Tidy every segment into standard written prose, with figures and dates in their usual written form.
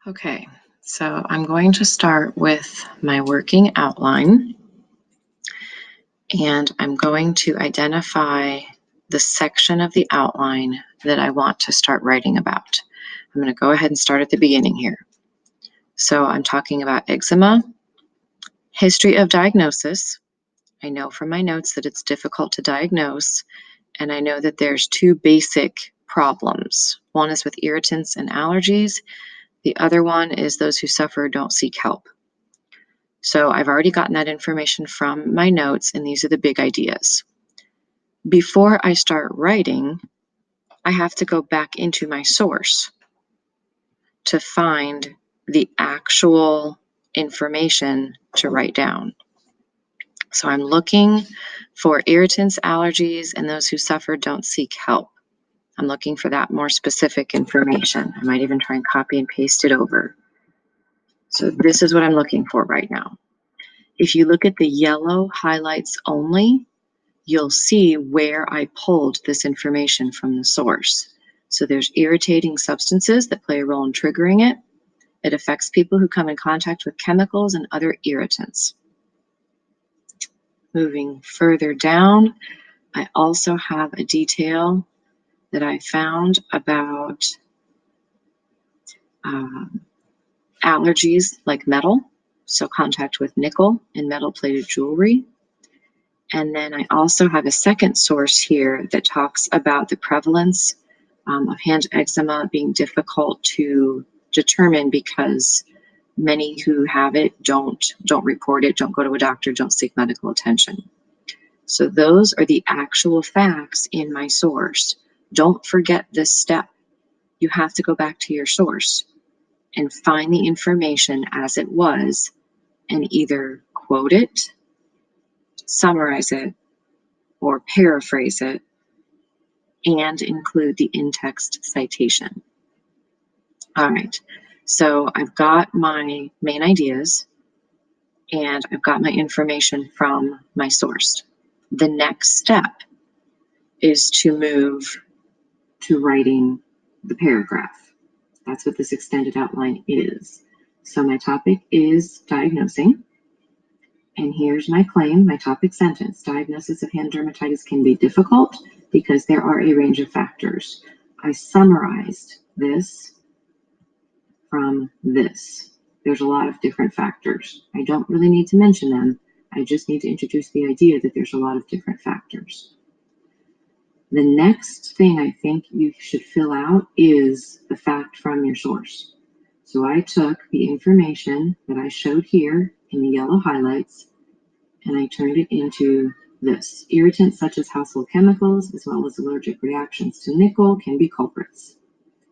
Okay, so I'm going to start with my working outline, and I'm going to identify the section of the outline that I want to start writing about. I'm going to go ahead and start at the beginning here. So I'm talking about eczema, history of diagnosis. I know from my notes that it's difficult to diagnose, and I know that there's two basic problems. One is with irritants and allergies. The other one is those who suffer don't seek help. So I've already gotten that information from my notes, and these are the big ideas. Before I start writing, I have to go back into my source to find the actual information to write down. So I'm looking for irritants, allergies, and those who suffer don't seek help. I'm looking for that more specific information. I might even try and copy and paste it over. So this is what I'm looking for right now. If you look at the yellow highlights only, you'll see where I pulled this information from the source. So there's irritating substances that play a role in triggering it. It affects people who come in contact with chemicals and other irritants. Moving further down, I also have a detail that I found about allergies like metal, so contact with nickel and metal-plated jewelry. And then I also have a second source here that talks about the prevalence of hand eczema being difficult to determine because many who have it don't report it, don't go to a doctor, don't seek medical attention. So those are the actual facts in my source. Don't forget this step. You have to go back to your source and find the information as it was and either quote it, summarize it, or paraphrase it, and include the in-text citation. All right, so I've got my main ideas and I've got my information from my source. The next step is to move to writing the paragraph. That's what this extended outline is. So my topic is diagnosing. And here's my claim, my topic sentence. Diagnosis of hand dermatitis can be difficult because there are a range of factors. I summarized this from this. There's a lot of different factors. I don't really need to mention them. I just need to introduce the idea that there's a lot of different factors. The next thing I think you should fill out is the fact from your source. So I took the information that I showed here in the yellow highlights and I turned it into this. Irritants such as household chemicals, as well as allergic reactions to nickel, can be culprits.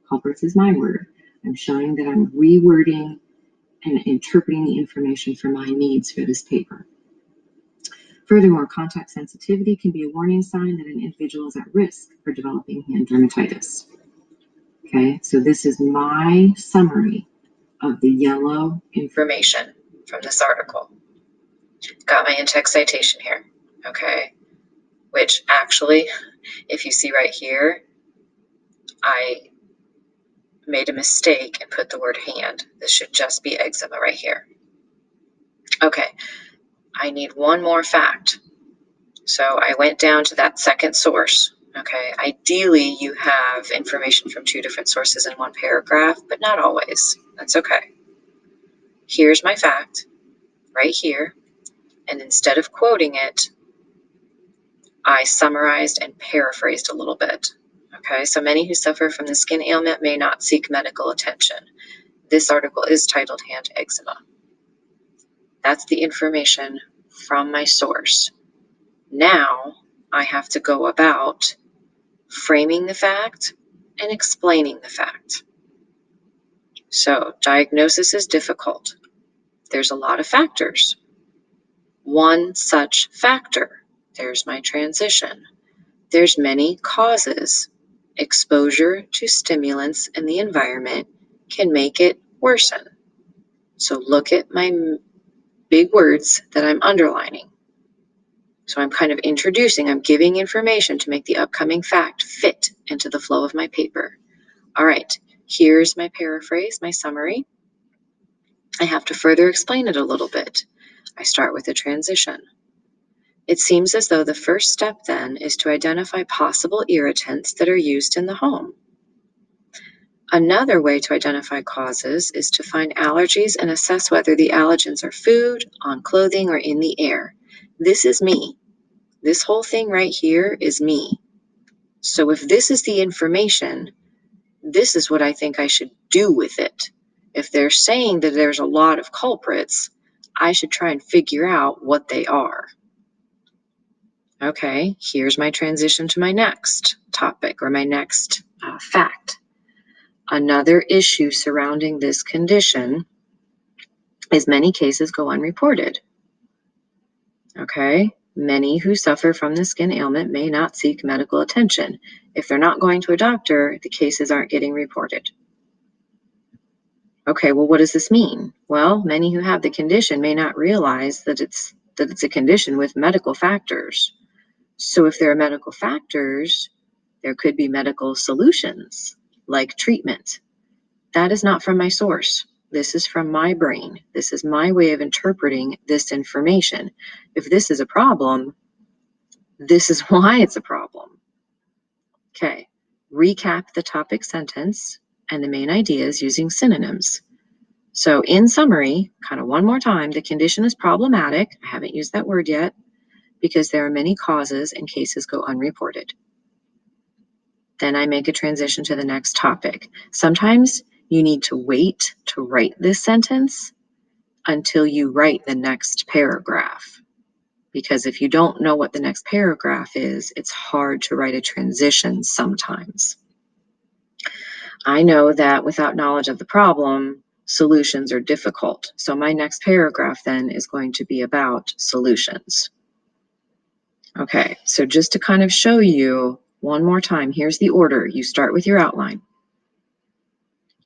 Culprits is my word. I'm showing that I'm rewording and interpreting the information for my needs for this paper. Furthermore, contact sensitivity can be a warning sign that an individual is at risk for developing hand dermatitis. Okay, so this is my summary of the yellow information from this article. Got my in-text citation here, okay, which actually, if you see right here, I made a mistake and put the word hand. This should just be eczema right here. Okay, I need one more fact. So I went down to that second source. Okay, ideally you have information from two different sources in one paragraph, but not always. That's okay. Here's my fact right here. And instead of quoting it, I summarized and paraphrased a little bit. Okay, so many who suffer from the skin ailment may not seek medical attention. This article is titled Hand Eczema. That's the information from my source. Now I have to go about framing the fact and explaining the fact. So diagnosis is difficult. There's a lot of factors. One such factor, there's my transition. There's many causes. Exposure to stimulants in the environment can make it worsen. So look at my big words that I'm underlining. So I'm kind of introducing, I'm giving information to make the upcoming fact fit into the flow of my paper. All right, here's my paraphrase, my summary. I have to further explain it a little bit. I start with a transition. It seems as though the first step then is to identify possible irritants that are used in the home. Another way to identify causes is to find allergies and assess whether the allergens are food, on clothing, or in the air. This is me. This whole thing right here is me. So if this is the information, this is what I think I should do with it. If they're saying that there's a lot of culprits, I should try and figure out what they are. Okay, here's my transition to my next topic or my next fact. Another issue surrounding this condition is many cases go unreported. Okay, many who suffer from the skin ailment may not seek medical attention. If they're not going to a doctor, the cases aren't getting reported. Okay, well, what does this mean? Well, many who have the condition may not realize that it's a condition with medical factors. So if there are medical factors, there could be medical solutions like treatment. That is not from my source. This is from my brain. This is my way of interpreting this information. If this is a problem, this is why it's a problem. Okay, recap the topic sentence and the main ideas using synonyms. So in summary, kind of one more time, the condition is problematic. I haven't used that word yet because there are many causes and cases go unreported. Then I make a transition to the next topic. Sometimes you need to wait to write this sentence until you write the next paragraph. Because if you don't know what the next paragraph is, it's hard to write a transition sometimes. I know that without knowledge of the problem, solutions are difficult. So my next paragraph then is going to be about solutions. Okay, so just to kind of show you one more time, here's the order. You start with your outline.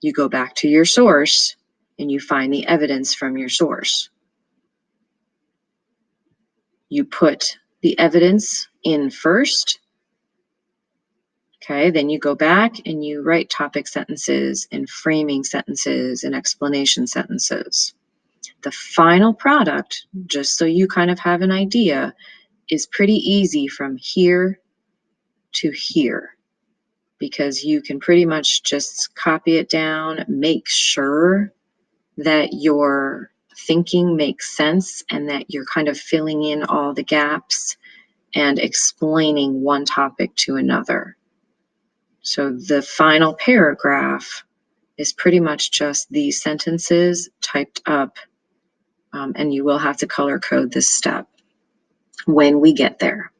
You go back to your source and you find the evidence from your source. You put the evidence in first. Okay, then you go back and you write topic sentences and framing sentences and explanation sentences. The final product, just so you kind of have an idea, is pretty easy from here to here because you can pretty much just copy it down, make sure that your thinking makes sense and that you're kind of filling in all the gaps and explaining one topic to another. So the final paragraph is pretty much just these sentences typed up, and you will have to color code this step when we get there.